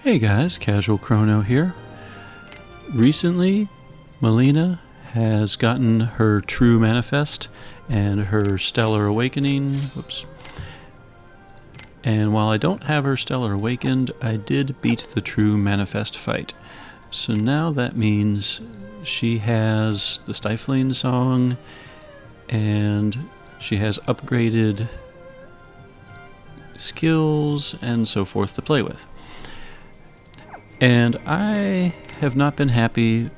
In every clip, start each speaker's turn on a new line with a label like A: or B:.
A: Hey guys, Casual Crono here. Recently, Melina has gotten her True Manifest and her Stellar Awakening. Whoops. And while I don't have her Stellar Awakened, I did beat the True Manifest fight. So now that means she has the Stifling Song and she has upgraded skills and so forth to play with. And I have not been happy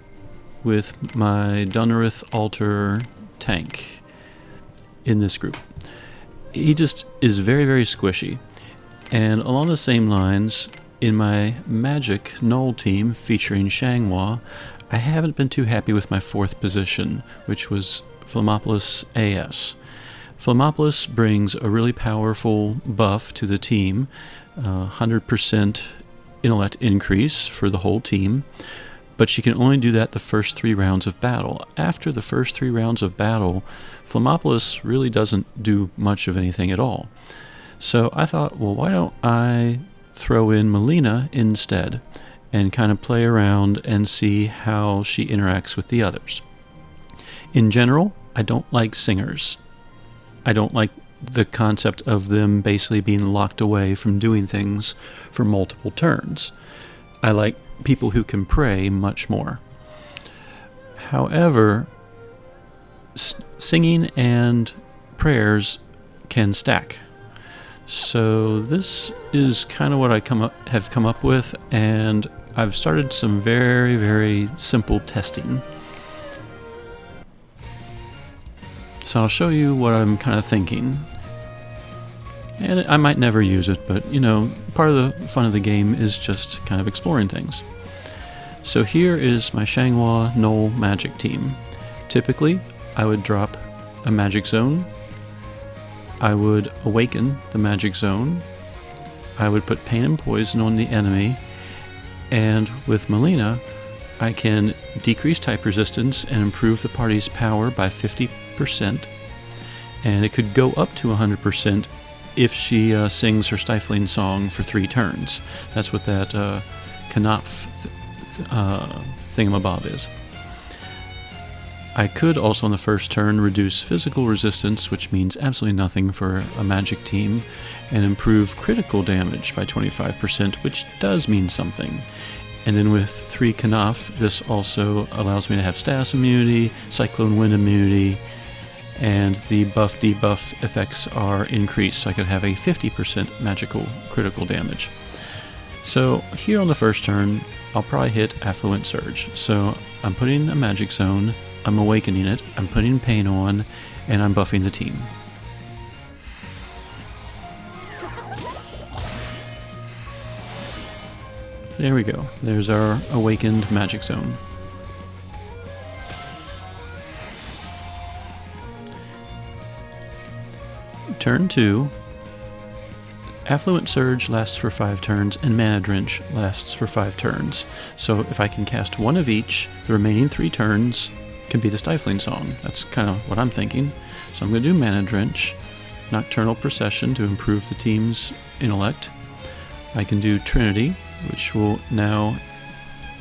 A: with my Myunfa Alter tank in this group. He just is very, very squishy. And along the same lines, in my Magic Null team featuring Xianghua, I haven't been too happy with my fourth position, which was Flammopolis AS. Flammopolis brings a really powerful buff to the team, 100% intellect increase for the whole team, but she can only do that the first 3 rounds of battle. After the first 3 rounds of battle, Flammopolis really doesn't do much of anything at all. So I thought, well, why don't I throw in Melina instead and kind of play around and see how she interacts with the others. In general, I don't like singers. I don't like the concept of them basically being locked away from doing things for multiple turns. I like people who can pray much more. However, singing and prayers can stack. So this is kind of what I have come up with, and I've started some very, very simple testing. So I'll show you what I'm kind of thinking. And I might never use it, but you know, part of the fun of the game is just kind of exploring things. So here is my Xianghua Null magic team. Typically, I would drop a magic zone. I would awaken the magic zone. I would put pain and poison on the enemy. And with Melina, I can decrease type resistance and improve the party's power by 50%. And it could go up to 100% if she sings her Stifling Song for 3 turns. That's what that Knopf thingamabob is. I could also on the first turn reduce physical resistance, which means absolutely nothing for a magic team, and improve critical damage by 25%, which does mean something. And then with 3 Knopf, this also allows me to have status immunity, cyclone wind immunity, and the buff debuff effects are increased, so I could have a 50% magical critical damage. So here on the first turn, I'll probably hit Affluent Surge. So I'm putting a magic zone, I'm awakening it, I'm putting pain on, and I'm buffing the team. There we go. There's our awakened magic zone. Turn 2, Affluent Surge lasts for 5 turns, and Mana Drench lasts for 5 turns. So if I can cast one of each, the remaining 3 turns can be the Stifling Song. That's kind of what I'm thinking. So I'm going to do Mana Drench, Nocturnal Procession to improve the team's intellect. I can do Trinity, which will now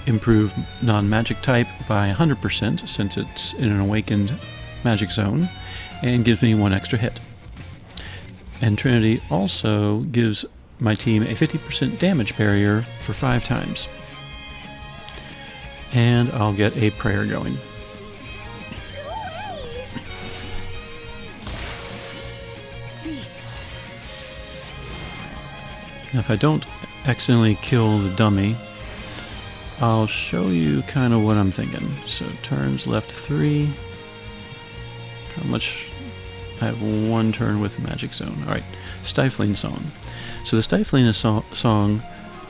A: improve non-magic type by 100% since it's in an awakened magic zone, and gives me 1 extra hit. And Trinity also gives my team a 50% damage barrier for 5 times. And I'll get a prayer going.
B: Feast.
A: Now if I don't accidentally kill the dummy, I'll show you kind of what I'm thinking. So turns left 3. How much? I have 1 turn with Magic Zone. Alright, Stifling Song. So the Stifling Song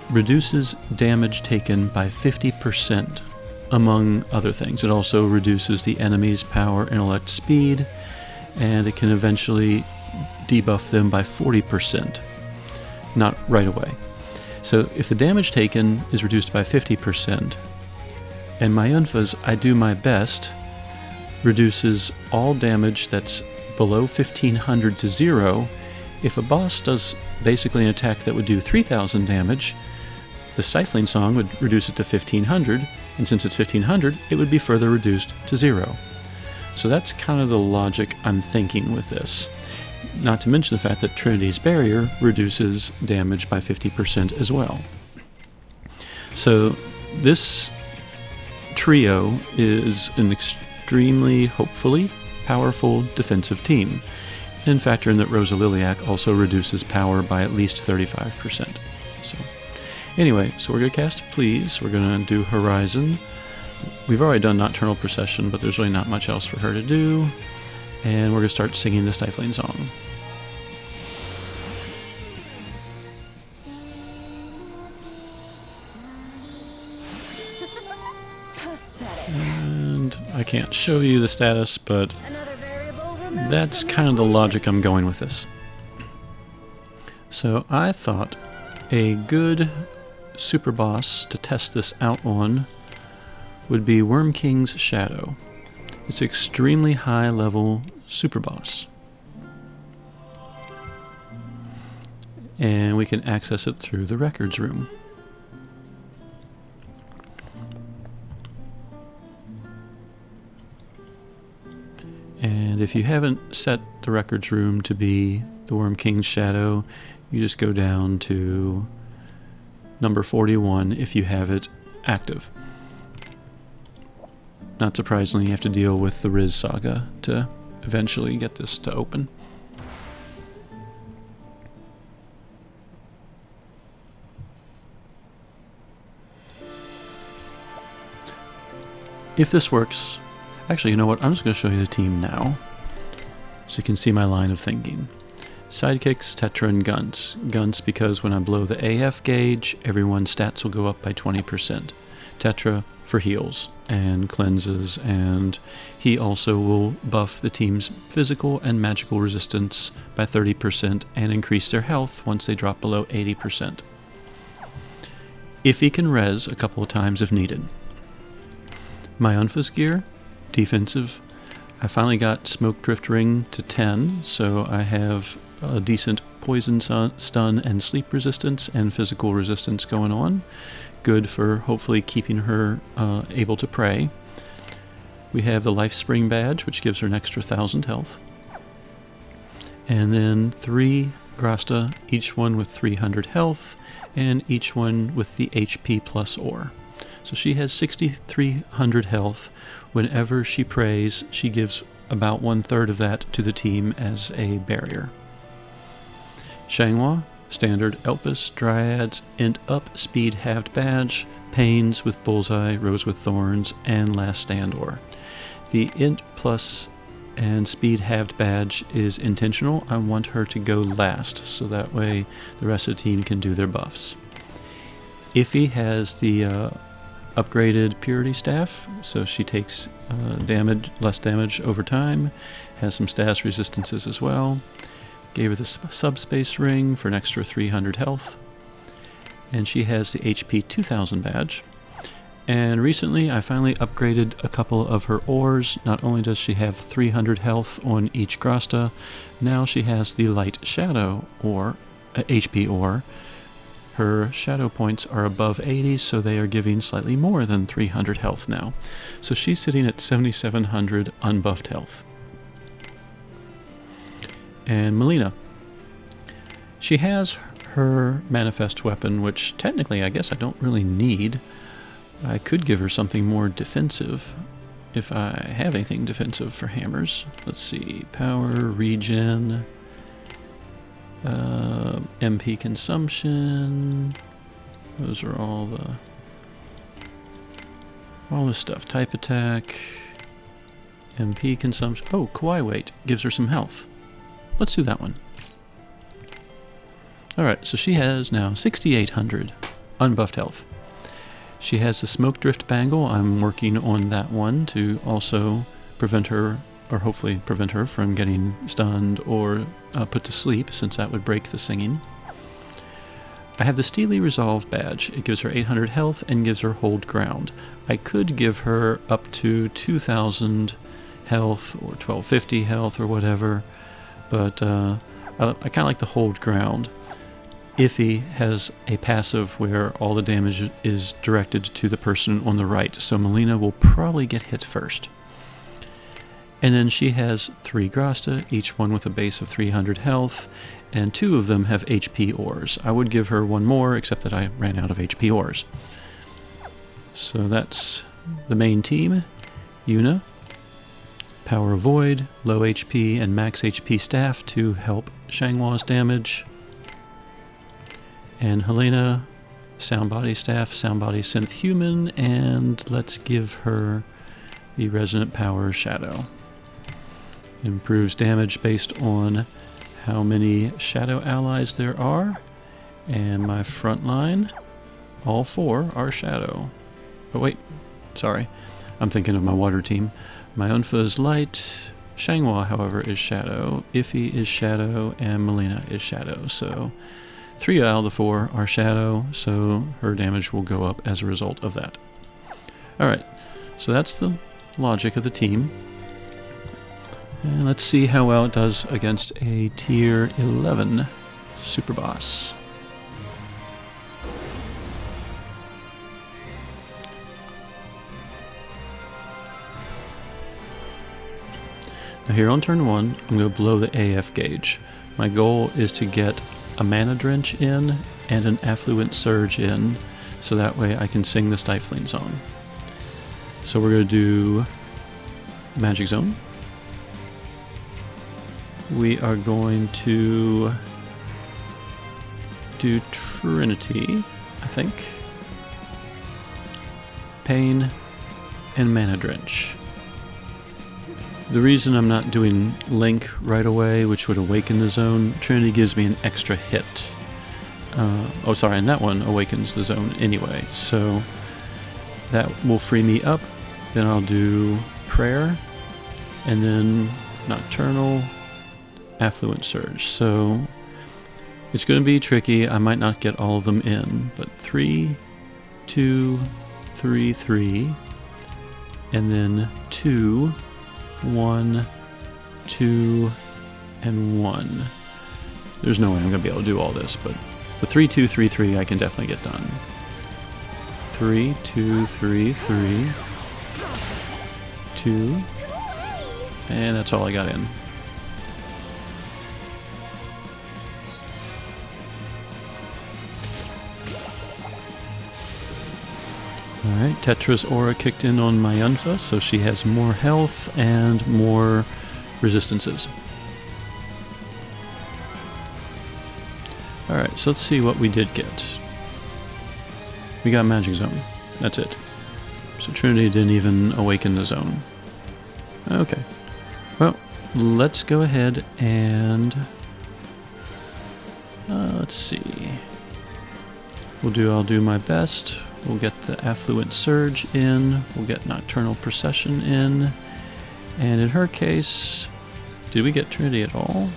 A: reduces damage taken by 50%, among other things. It also reduces the enemy's power, intellect, speed, and it can eventually debuff them by 40%. Not right away. So if the damage taken is reduced by 50%, and Myunfa's I Do My Best reduces all damage that's below 1500 to 0, if a boss does basically an attack that would do 3000 damage, The Stifling Song would reduce it to 1500, and since it's 1500, it would be further reduced to 0. So that's kind of the logic I'm thinking with this. Not to mention the fact that Trinity's Barrier reduces damage by 50% as well. So this trio is an extremely, hopefully, powerful defensive team. And factor in that Rosa Liliac also reduces power by at least 35%. So anyway, so we're going to cast Please. We're going to do Horizon. We've already done Nocturnal Procession, but there's really not much else for her to do. And we're going to start singing the Stifling Song. And I can't show you the status, but that's kind of the logic I'm going with this. So I thought a good super boss to test this out on would be Wyrmking's Shadow. It's an extremely high level super boss. And we can access it through the records room. And if you haven't set the records room to be the Wyrmking's Shadow, you just go down to number 41 if you have it active. Not surprisingly, you have to deal with the Riz Saga to eventually get this to open. If this works, actually, you know what? I'm just going to show you the team now, so you can see my line of thinking. Sidekicks, Tetra, and Guns. Guns because when I blow the AF gauge, everyone's stats will go up by 20%. Tetra for heals and cleanses, and he also will buff the team's physical and magical resistance by 30% and increase their health once they drop below 80%. If he can res a couple of times if needed. Myunfa's gear, defensive. I finally got Smoke Drift Ring to 10, so I have a decent poison, stun, and sleep resistance and physical resistance going on. Good for hopefully keeping her able to pray. We have the Life Spring badge, which gives her an extra 1,000 health. And then 3 Grasta, each one with 300 health, and each one with the HP plus ore. So she has 6,300 health. Whenever she prays, she gives about 1/3 of that to the team as a barrier. Xianghua, standard Elpis, Dryads, Int Up, Speed Halved Badge, Pains with Bullseye, Rose with Thorns, and Last Stand Ore. The Int Plus and Speed Halved Badge is intentional. I want her to go last, so that way the rest of the team can do their buffs. Iffy has the upgraded Purity Staff, so she takes less damage over time, has some status resistances as well. Gave her the Subspace Ring for an extra 300 health, and she has the HP 2000 badge. And recently I finally upgraded a couple of her ores. Not only does she have 300 health on each Grasta, now she has the Light Shadow ore, HP ore. Her shadow points are above 80, so they are giving slightly more than 300 health now. So she's sitting at 7,700 unbuffed health. And Melina. She has her Manifest weapon, which technically I guess I don't really need. I could give her something more defensive if I have anything defensive for hammers. Let's see, power, regen, MP consumption. Those are all the stuff. Type attack, MP consumption. Oh, Kawaii weight gives her some health. Let's do that one. Alright, so she has now 6,800 unbuffed health. She has the Smoke Drift Bangle. I'm working on that one to also prevent her, or hopefully prevent her from getting stunned or put to sleep, since that would break the singing. I have the Steely Resolve badge. It gives her 800 health and gives her Hold Ground. I could give her up to 2,000 health or 1,250 health or whatever, but I kind of like the Hold Ground. Iffy has a passive where all the damage is directed to the person on the right, so Melina will probably get hit first. And then she has 3 Grasta, each one with a base of 300 health, and 2 of them have HP ores. I would give her 1 more, except that I ran out of HP ores. So that's the main team. Yuna, Power of Void, low HP and max HP staff to help Xianghua's damage. And Helena, Sound Body Staff, Sound Body Synth Human, and let's give her the Resonant Power Shadow. Improves damage based on how many Shadow allies there are. And my front line, all 4 are Shadow. Oh wait, sorry, I'm thinking of my water team. Myunfa is Light, Xianghua, however, is Shadow, Iffy is Shadow, and Melina is Shadow. So 3 out of the 4 are Shadow, so her damage will go up as a result of that. Alright, so that's the logic of the team. And let's see how well it does against a tier 11 super boss. Now here on turn 1, I'm going to blow the AF gauge. My goal is to get a Mana Drench in and an Affluent Surge in, so that way I can sing the Stifling Song. So we're going to do Magic Zone. We are going to do Trinity, I think. Pain and Mana Drench. The reason I'm not doing Link right away, which would awaken the zone, Trinity gives me an extra hit. Oh, sorry, and that one awakens the zone anyway, so that will free me up. Then I'll do Prayer, and then Nocturnal, Affluent Surge. So it's going to be tricky. I might not get all of them in, but 3, 2, 3, 3, and then 2, 1, 2, and 1. There's no way I'm going to be able to do all this, but the 3, 2, 3, 3 I can definitely get done. 3, 2, 3, 3, 2, and that's all I got in. Alright, Tetra's aura kicked in on Myunfa, so she has more health and more resistances. Alright, so let's see what we did get. We got Magic Zone. That's it. So Trinity didn't even awaken the zone. Okay. Well, let's go ahead and... let's see. I'll do my best. We'll get the Affluent Surge in, we'll get Nocturnal Procession in, and in her case, did we get Trinity at all?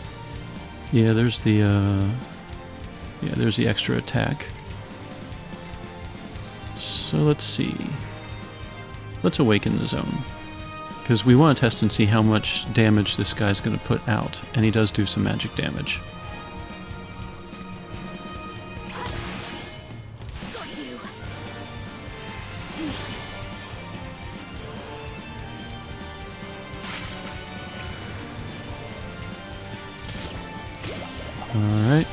A: Yeah, there's the extra attack. So let's see. Let's awaken the zone, because we want to test and see how much damage this guy's going to put out, and he does do some magic damage. Alright,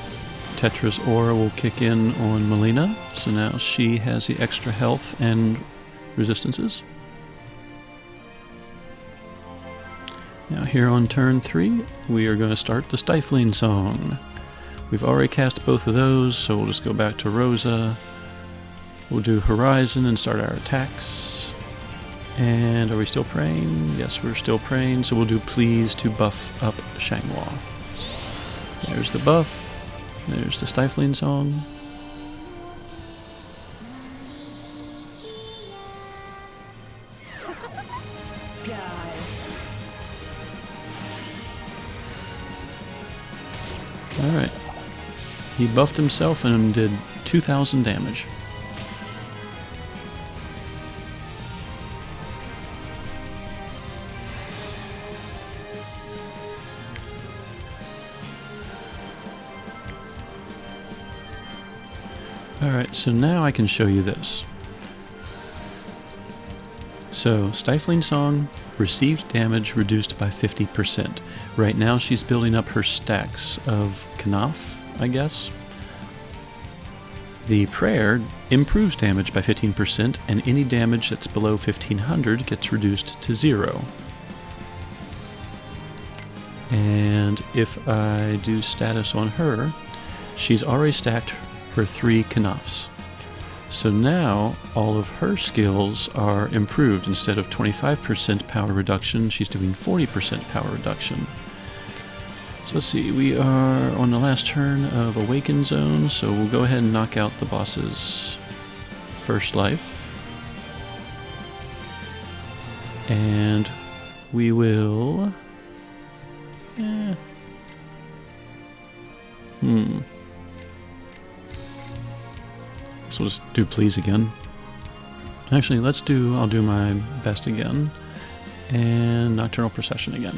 A: Tetra's aura will kick in on Melina, so now she has the extra health and resistances. Now here on turn 3, we are going to start the Stifling Song. We've already cast both of those, so we'll just go back to Rosa. We'll do Horizon and start our attacks. And are we still praying? Yes, we're still praying, so we'll do Please to buff up Xianghua. There's the buff. There's the Stifling Song. Alright. He buffed himself and did 2,000 damage. Alright, so now I can show you this. So, Stifling Song, received damage reduced by 50%. Right now she's building up her stacks of Knopf, I guess. The Prayer improves damage by 15%, and any damage that's below 1500 gets reduced to 0. And if I do status on her, she's already stacked her 3 Knopfs. So now all of her skills are improved. Instead of 25% power reduction, she's doing 40% power reduction. So let's see, we are on the last turn of Awaken Zone, so we'll go ahead and knock out the boss's first life. And we will... So we'll just do please again. Actually, I'll do my best again. And Nocturnal Procession again.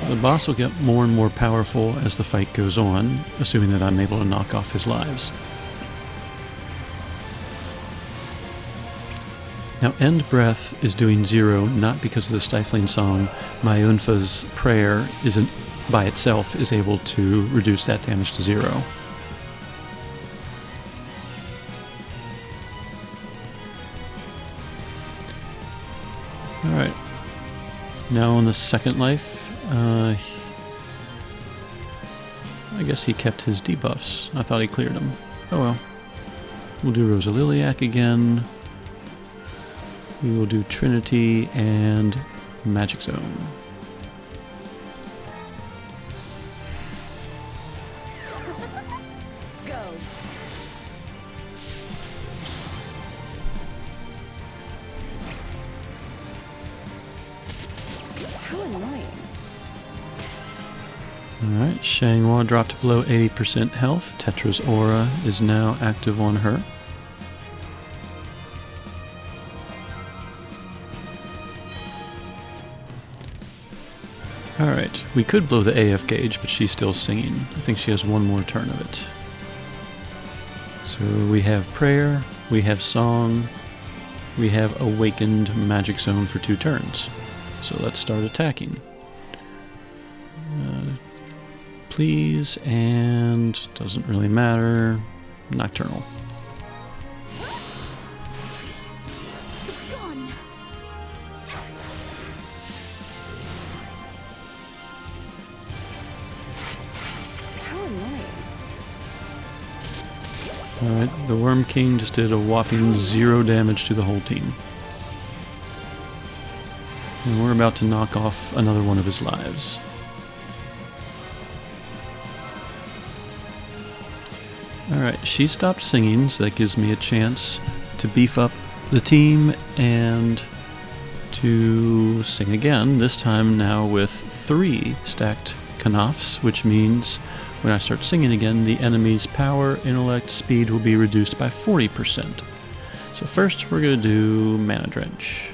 A: The boss will get more and more powerful as the fight goes on, assuming that I'm able to knock off his lives. Now, End Breath is doing 0, not because of the Stifling Song. Myunfa's Prayer isn't by itself is able to reduce that damage to 0. Alright. Now on the second life, I guess he kept his debuffs. I thought he cleared them. Oh well. We'll do Rosaliliac again. We will do Trinity and Magic Zone. Alright, Xianghua dropped below 80% health. Tetra's Aura is now active on her. Alright, we could blow the AF gauge, but she's still singing. I think she has one more turn of it. So we have Prayer, we have Song, we have Awakened Magic Zone for 2 turns. So let's start attacking. Please, and doesn't really matter, Nocturnal. Alright, the Wyrmking just did a whopping 0 damage to the whole team. And we're about to knock off another one of his lives. Alright, she stopped singing, so that gives me a chance to beef up the team and to sing again, this time now with 3 stacked Knopfs, which means when I start singing again, the enemy's power, intellect, speed will be reduced by 40%. So first we're going to do Mana Drench.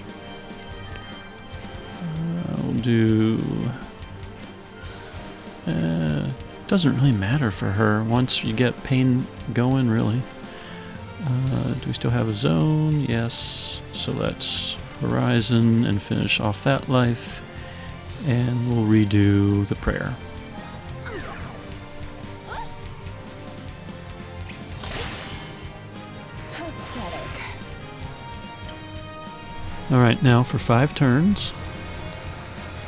A: I'll do... doesn't really matter for her once you get Pain going, really. Do we still have a zone? Yes. So let's Horizon and finish off that life. And we'll redo the Prayer. Alright, now for 5 turns,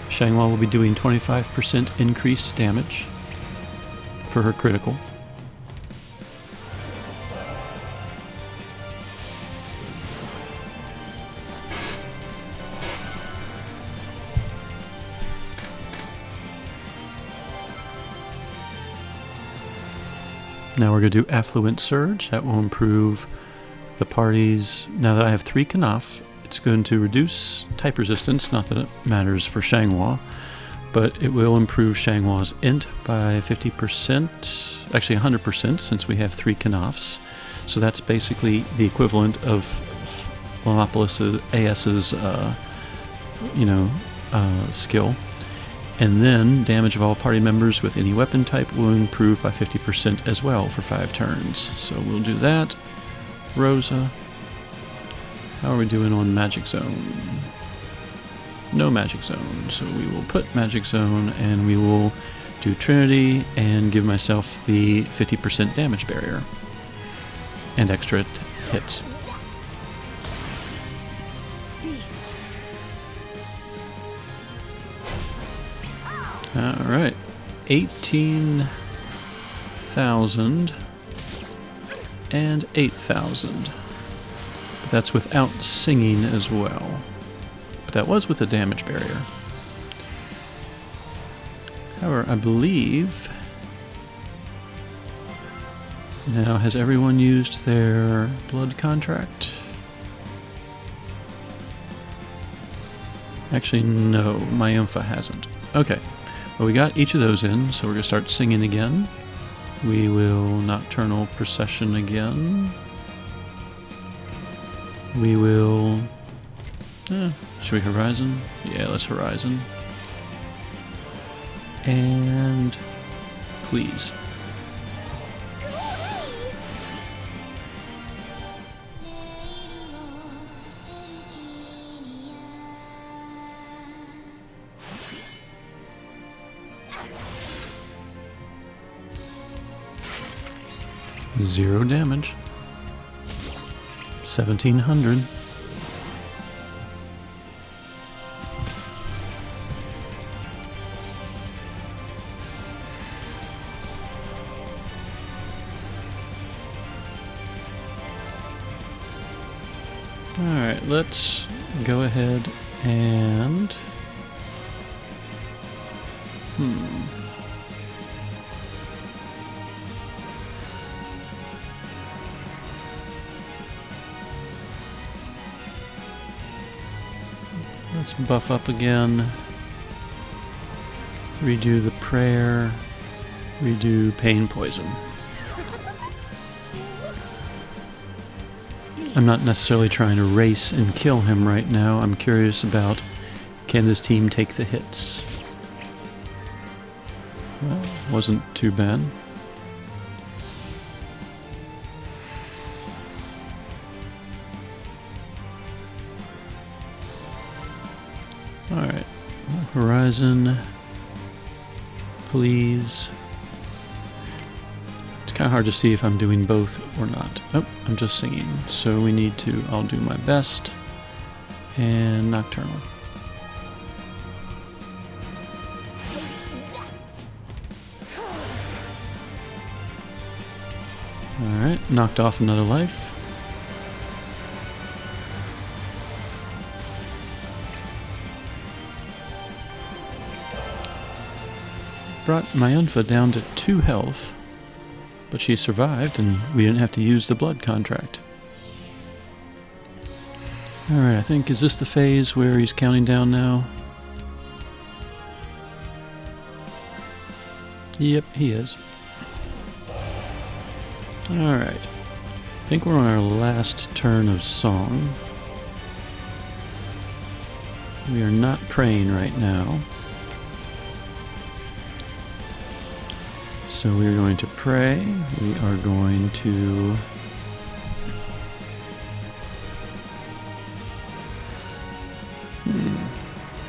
A: Xianghua will be doing 25% increased damage for her critical. Now we're going to do Affluent Surge. That will improve the party's... Now that I have 3 Knopf, it's going to reduce type resistance, not that it matters for Xianghua, but it will improve Shanghua's int by 50%, actually 100% since we have 3 Knopfs. So that's basically the equivalent of Monopolis AS's, skill. And then damage of all party members with any weapon type will improve by 50% as well for 5 turns. So we'll do that. Rosa. How are we doing on Magic Zone? No Magic Zone. So we will put Magic Zone and we will do Trinity and give myself the 50% damage barrier. And extra hits. Alright, 18,000 and 8,000. But that's without singing as well. But that was with a damage barrier. However, I believe... Now, has everyone used their blood contract? Actually, no, Myunfa hasn't. Okay. Well, we got each of those in, so we're going to start singing again. We will Nocturnal Procession again. We will... should we Horizon? Yeah, let's Horizon. And... please. Zero damage. 1,700. Alright, let's go ahead and... Let's buff up again. Redo the prayer. Redo pain poison. I'm not necessarily trying to race and kill him right now. I'm curious about, can this team take the hits? Well, wasn't too bad. Alright, Horizon, please. It's kind of hard to see if I'm doing both or not. Oh, I'm just singing. So we need to, I'll do my best. And Nocturnal. Alright, knocked off another life. Brought Myunfa down to 2 health, but she survived and we didn't have to use the blood contract. Alright, I think, is this the phase where he's counting down now? Yep, he is. Alright, I think we're on our last turn of song. We are not praying right now. So we are going to pray. We are going to...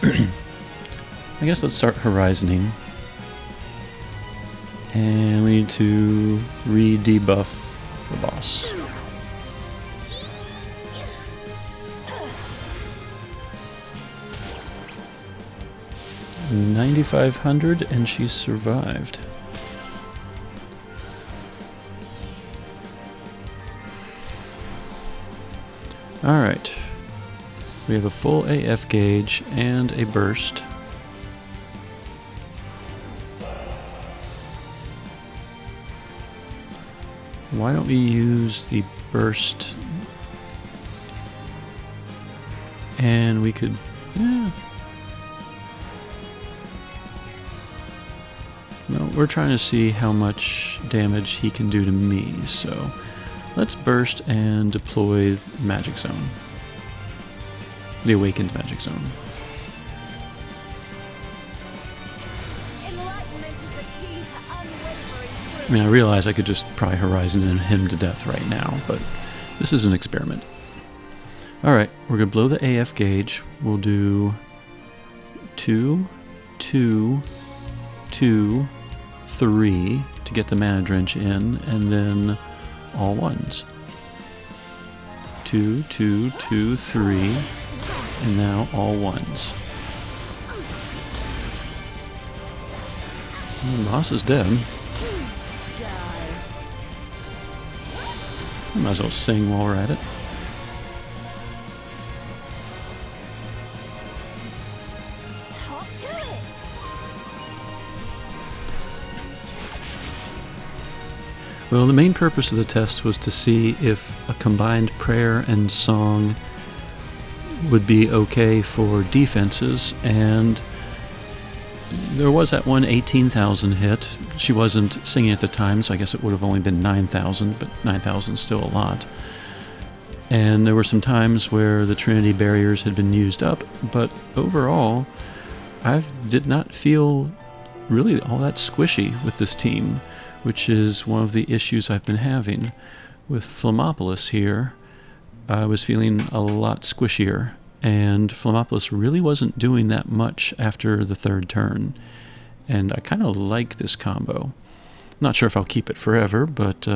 A: I guess let's start horizoning. And we need to re-debuff the boss. $9,500 and she survived. Alright, we have a full AF gauge and a burst. Why don't we use the burst? And we could... yeah. No, we're trying to see how much damage he can do to me, so... let's burst and deploy Magic Zone. The Awakened Magic Zone. I mean, I realize I could just pry Horizon and him to death right now, but this is an experiment. Alright, we're going to blow the AF gauge. We'll do 2, 2, 2, 3 to get the Mana Drench in, and then all ones. 2, 2, 2, 3, and now all ones. The boss is dead. Might as well sing while we're at it. Well, the main purpose of the test was to see if a combined prayer and song would be okay for defenses, and there was that one 18,000 hit. She wasn't singing at the time, so I guess it would have only been 9,000, but 9,000 is still a lot. And there were some times where the Trinity barriers had been used up, but overall, I did not feel really all that squishy with this team, which is one of the issues I've been having. With Flammopolis here, I was feeling a lot squishier, and Flammopolis really wasn't doing that much after the third turn, and I kind of like this combo. Not sure if I'll keep it forever, but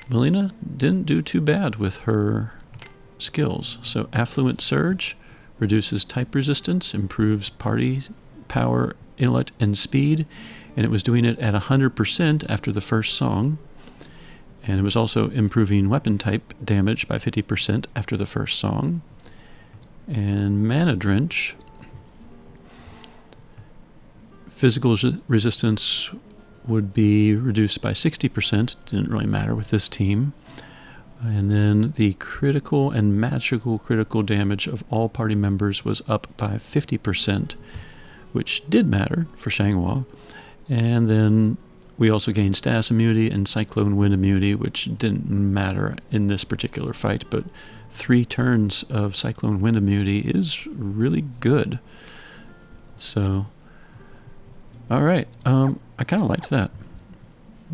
A: Melina didn't do too bad with her skills. So Affluent Surge reduces type resistance, improves party power, intellect, and speed, and it was doing it at 100% after the first song. And it was also improving weapon type damage by 50% after the first song. And Mana Drench, physical resistance would be reduced by 60%. Didn't really matter with this team. And then the critical and magical critical damage of all party members was up by 50%, which did matter for Xianghua. And then we also gained status immunity and cyclone wind immunity, which didn't matter in this particular fight, but 3 turns of cyclone wind immunity is really good. So, alright, I kind of liked that.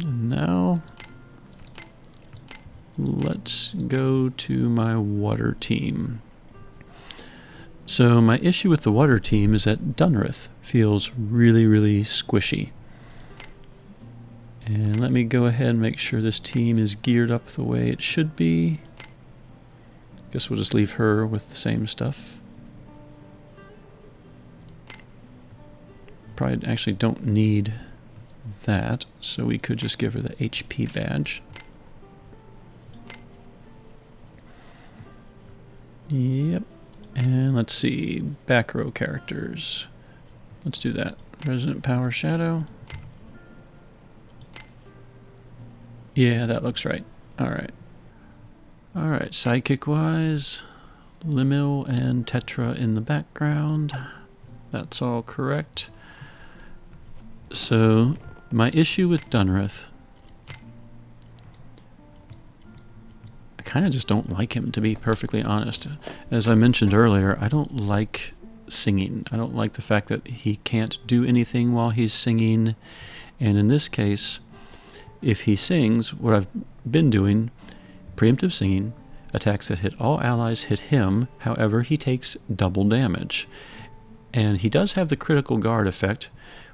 A: And now, let's go to my water team. So my issue with the water team is that Dunrith feels really, really squishy. And let me go ahead and make sure this team is geared up the way it should be. Guess we'll just leave her with the same stuff. Probably actually don't need that, so we could just give her the HP badge. Yep. And let's see, back row characters. Let's do that. Resident Power Shadow. Yeah, that looks right. Alright. Alright, sidekick-wise, Limil and Tetra in the background. That's all correct. So, my issue with Dunrith, I kind of just don't like him, to be perfectly honest. As I mentioned earlier, I don't like singing. I don't like the fact that he can't do anything while he's singing. And in this case, if he sings, what I've been doing, preemptive singing, attacks that hit all allies hit him, however, he takes double damage. And he does have the critical guard effect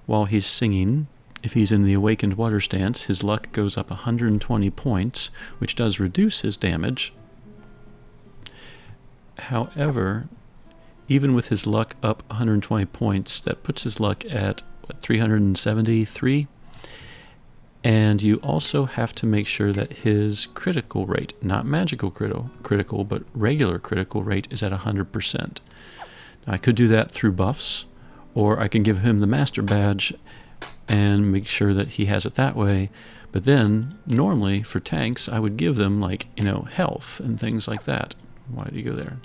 A: while he's singing. If he's in the Awakened Water stance, his luck goes up 120 points, which does reduce his damage. However, even with his luck up 120 points, that puts his luck at, what, 373? And you also have to make sure that his critical rate, not magical critical, but regular critical rate is at 100%. Now, I could do that through buffs, or I can give him the Master Badge and make sure that he has it that way. But then, normally, for tanks, I would give them, like, health and things like that. Why did you go there?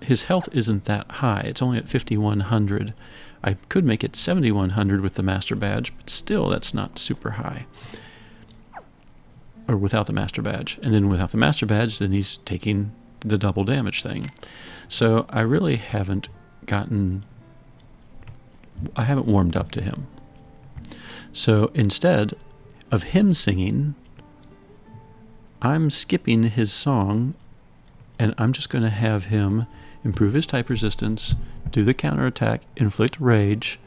A: His health isn't that high. It's only at 5,100. I could make it 7,100 with the Master Badge, but still, that's not super high. Or without the Master Badge. And then without the Master Badge, then he's taking the double damage thing. So I really haven't warmed up to him. So instead of him singing, I'm skipping his song, and I'm just going to have him improve his type resistance, do the counterattack, inflict rage.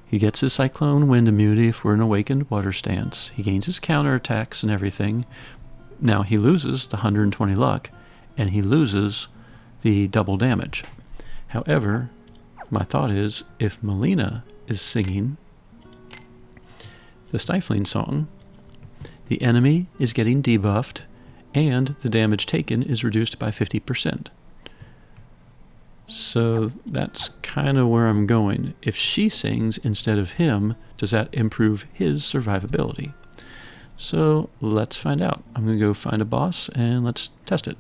A: He gets his Cyclone Wind immunity for an Awakened Water stance. He gains his counterattacks and everything. Now he loses the 120 luck, and he loses the double damage. However, my thought is, if Melina is singing the Stifling Song, the enemy is getting debuffed, and the damage taken is reduced by 50%. So that's kind of where I'm going. If she sings instead of him, does that improve his survivability? So let's find out. I'm going to go find a boss and let's test it.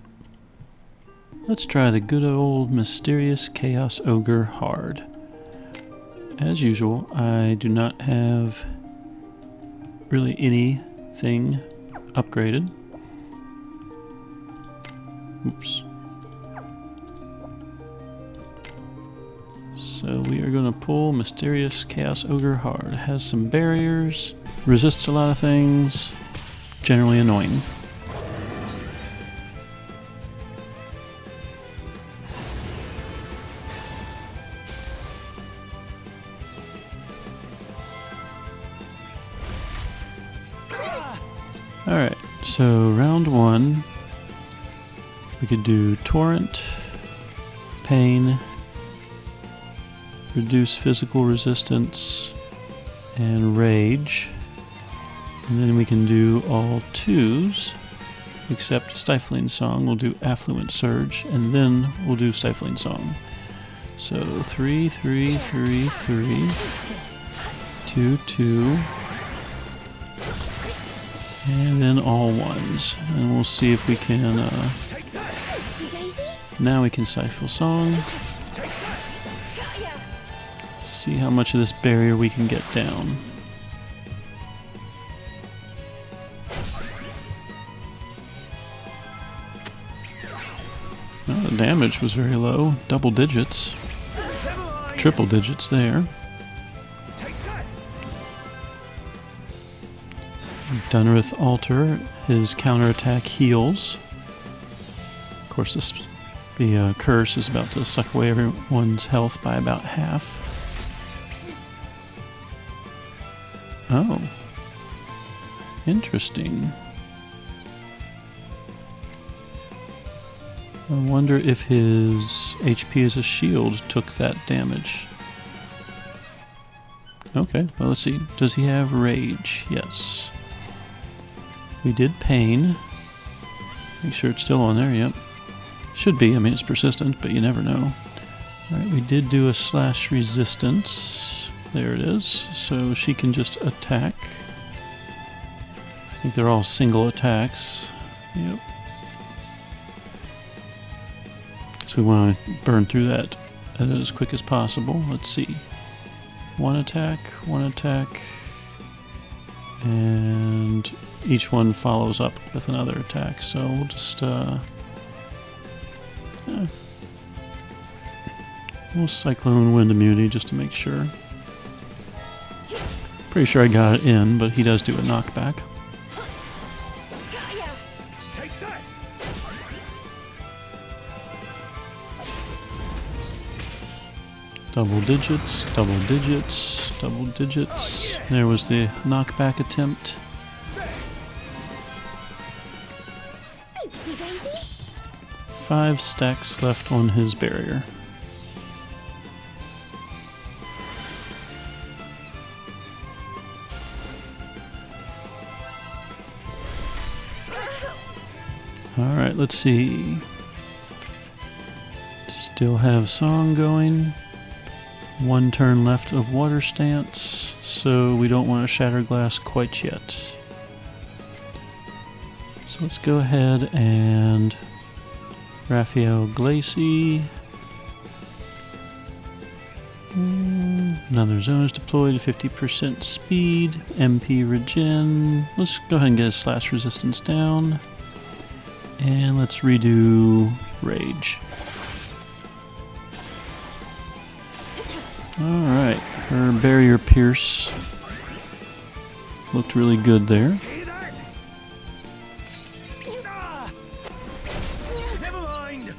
A: Let's try the good old Mysterious Chaos Ogre hard. As usual, I do not have really anything upgraded. Oops. So we are going to pull Mysterious Chaos Ogre hard. It has some barriers, resists a lot of things, generally annoying. Alright, so round one, we could do Torrent, Pain, reduce physical resistance, and Rage. And then we can do all twos, except Stifling Song. We'll do Affluent Surge, and then we'll do Stifling Song. So 3, 3, 3, 3, 2, 2, and then all ones. And we'll see if we can, now we can Stifle Song. See how much of this barrier we can get down. Well, the damage was very low. Double digits. Triple digits there. Myunfa Alter, his counterattack heals. Of course, the curse is about to suck away everyone's health by about half. Oh. Interesting. I wonder if his HP as a shield took that damage. Okay, well let's see. Does he have Rage? Yes. We did Pain. Make sure it's still on there, yep. Should be, I mean it's persistent, but you never know. Alright, we did do a Slash Resistance. There it is. So she can just attack. I think they're all single attacks. Yep. So we want to burn through that as quick as possible. Let's see. One attack, and each one follows up with another attack. So we'll just we'll Cyclone Wind immunity just to make sure. Pretty sure I got it in, but he does do a knockback. Double digits, double digits, double digits. There was the knockback attempt.
B: Oopsie daisy.
A: 5 stacks left on his barrier. Alright, let's see. Still have song going. 1 turn left of Water Stance, so we don't want to Shatter Glass quite yet. So let's go ahead and Raphael Glacy. Another zone is deployed, 50% speed, MP regen. Let's go ahead and get a Slash Resistance down. And let's redo Rage. Alright, her Barrier Pierce Looked really good there.
C: Never mind.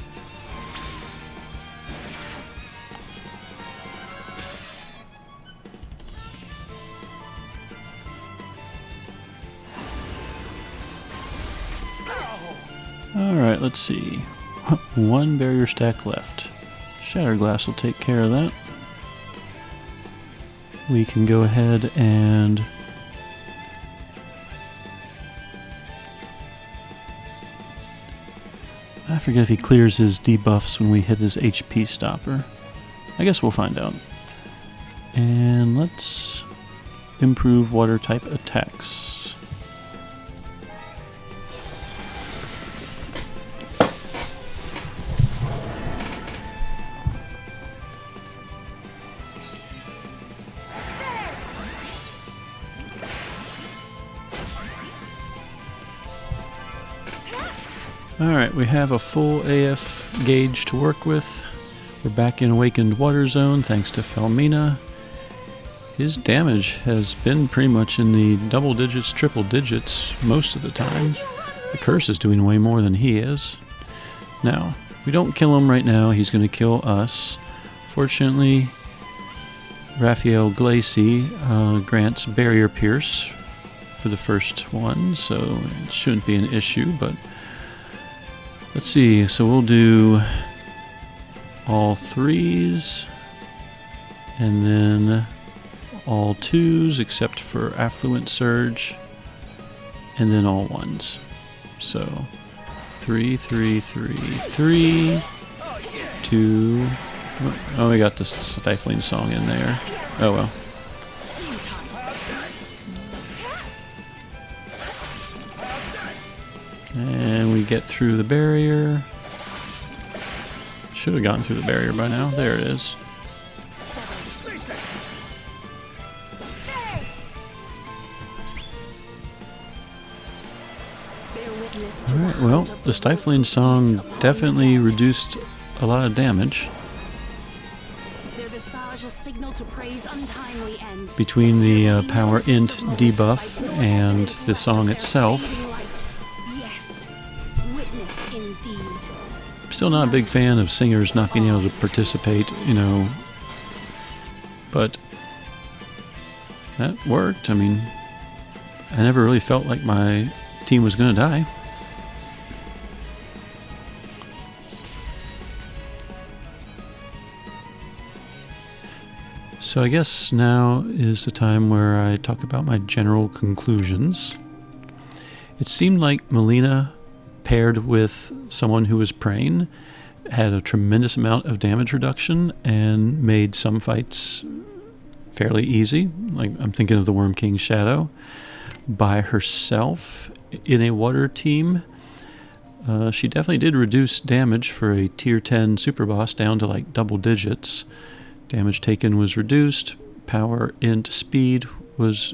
A: Alright, let's see. One barrier stack left. Shatterglass will take care of that. We can go ahead and I forget if he clears his debuffs when we hit his HP stopper. I guess we'll find out. And let's improve water type attacks. Alright, we have a full AF gauge to work with. We're back in Awakened Water Zone thanks to Melina. His damage has been pretty much in the double digits, triple digits most of the time. The curse is doing way more than he is. Now, if we don't kill him right now, he's going to kill us. Fortunately, Raphael Glacy grants Barrier Pierce for the first one, so it shouldn't be an issue, but let's see, so we'll do all 3s, and then all 2s except for Affluent Surge, and then all 1s. So 3, 3, 3, 3, 2. Oh, we got the Stifling Song in there. Oh well. And we get through the barrier. Should have gotten through the barrier by now. There it is. Alright, well, the Stifling Song definitely reduced a lot of damage. Between the Power Int debuff and the song itself. Still not a big fan of singers not being able to participate, you know, but that worked. I mean, I never really felt like my team was going to die. So I guess now is the time where I talk about my general conclusions. It seemed like Melina paired with someone who was praying had a tremendous amount of damage reduction and made some fights fairly easy. Like I'm thinking of the Wyrmking Shadow. By herself in a water team, she definitely did reduce damage for a tier 10 super boss down to like double digits. Damage taken was reduced, power int speed was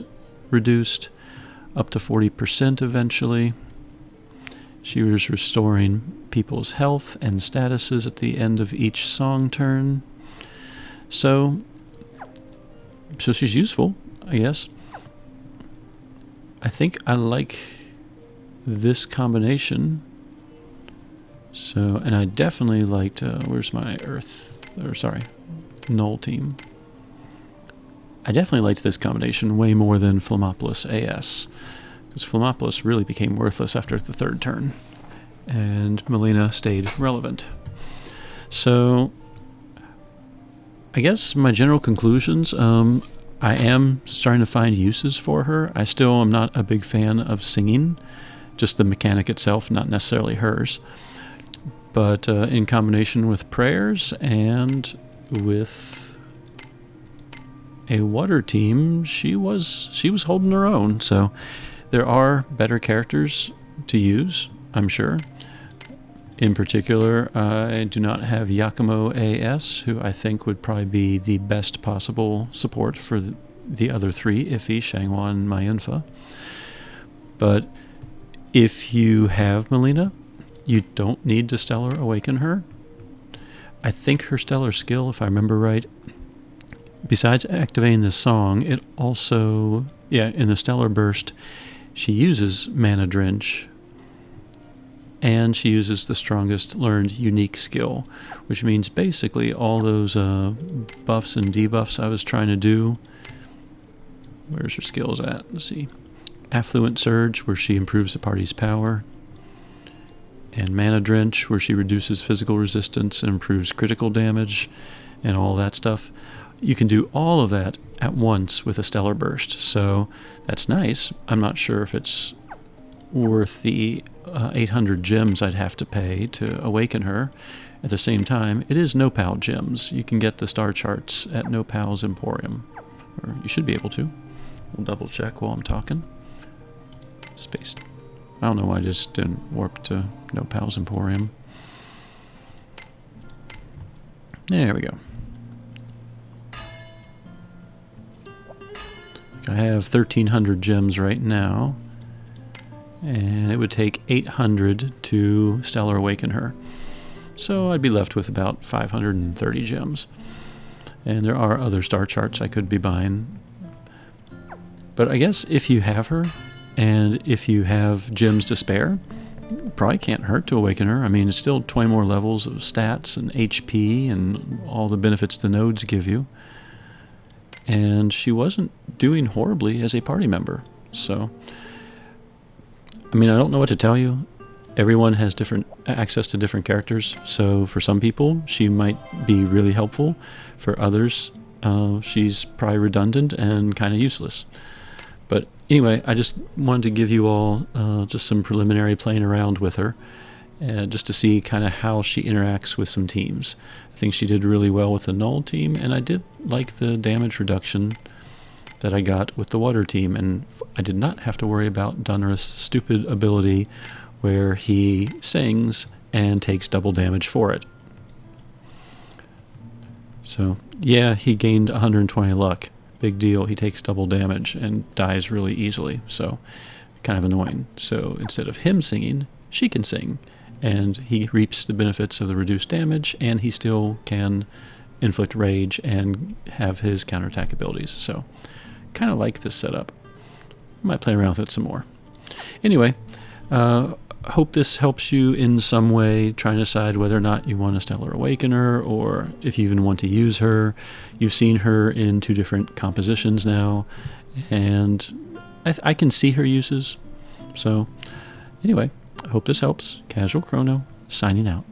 A: reduced up to 40% eventually. She was restoring people's health and statuses at the end of each song turn. So she's useful, I guess. I think I like this combination. So, and I definitely liked, where's my Null team. I definitely liked this combination way more than Flammopolis AS. Because Flammopolis really became worthless after the third turn, and Melina stayed relevant. So, I guess my general conclusions, I am starting to find uses for her. I still am not a big fan of singing, just the mechanic itself, not necessarily hers. But in combination with prayers and with a water team, she was holding her own. So there are better characters to use, I'm sure. In particular, I do not have Yakumo AS, who I think would probably be the best possible support for the other three, Iffy, Shangwan, and Myunfa. But if you have Melina, you don't need to Stellar Awaken her. I think her Stellar skill, if I remember right, besides activating the song, it also, in the Stellar Burst, she uses Mana Drench, and she uses the strongest learned unique skill, which means basically all those buffs and debuffs I was trying to do. Where's her skills at? Let's see. Affluent Surge, where she improves the party's power, and Mana Drench, where she reduces physical resistance and improves critical damage, and all that stuff. You can do all of that at once with a Stellar Burst, so that's nice. I'm not sure if it's worth the 800 gems I'd have to pay to awaken her. At the same time, it is Nopal gems. You can get the star charts at Nopal's Emporium, or you should be able to. We'll double check while I'm talking. Spaced. I don't know why I just didn't warp to Nopal's Emporium. There we go. I have 1,300 gems right now, and it would take 800 to Stellar Awaken her. So I'd be left with about 530 gems. And there are other star charts I could be buying. But I guess if you have her, and if you have gems to spare, probably can't hurt to awaken her. I mean, it's still 20 more levels of stats and HP and all the benefits the nodes give you. And she wasn't doing horribly as a party member. So, I mean, I don't know what to tell you. Everyone has different access to different characters. So for some people, she might be really helpful. For others, she's probably redundant and kind of useless. But anyway, I just wanted to give you all just some preliminary playing around with her, just to see kind of how she interacts with some teams. I think she did really well with the Null team, and I did like the damage reduction that I got with the Water team, and I did not have to worry about Dunnereth's stupid ability where he sings and takes double damage for it. So, yeah, he gained 120 luck. Big deal. He takes double damage and dies really easily, so kind of annoying. So instead of him singing, she can sing, and he reaps the benefits of the reduced damage, and he still can inflict rage and have his counterattack abilities. So kind of like this setup. Might play around with it some more. Anyway, hope this helps you in some way trying to decide whether or not you want a Stellar Awakener, or if you even want to use her. You've seen her in 2 different compositions now, and I can see her uses. So anyway, I hope this helps. Casual Crono, signing out.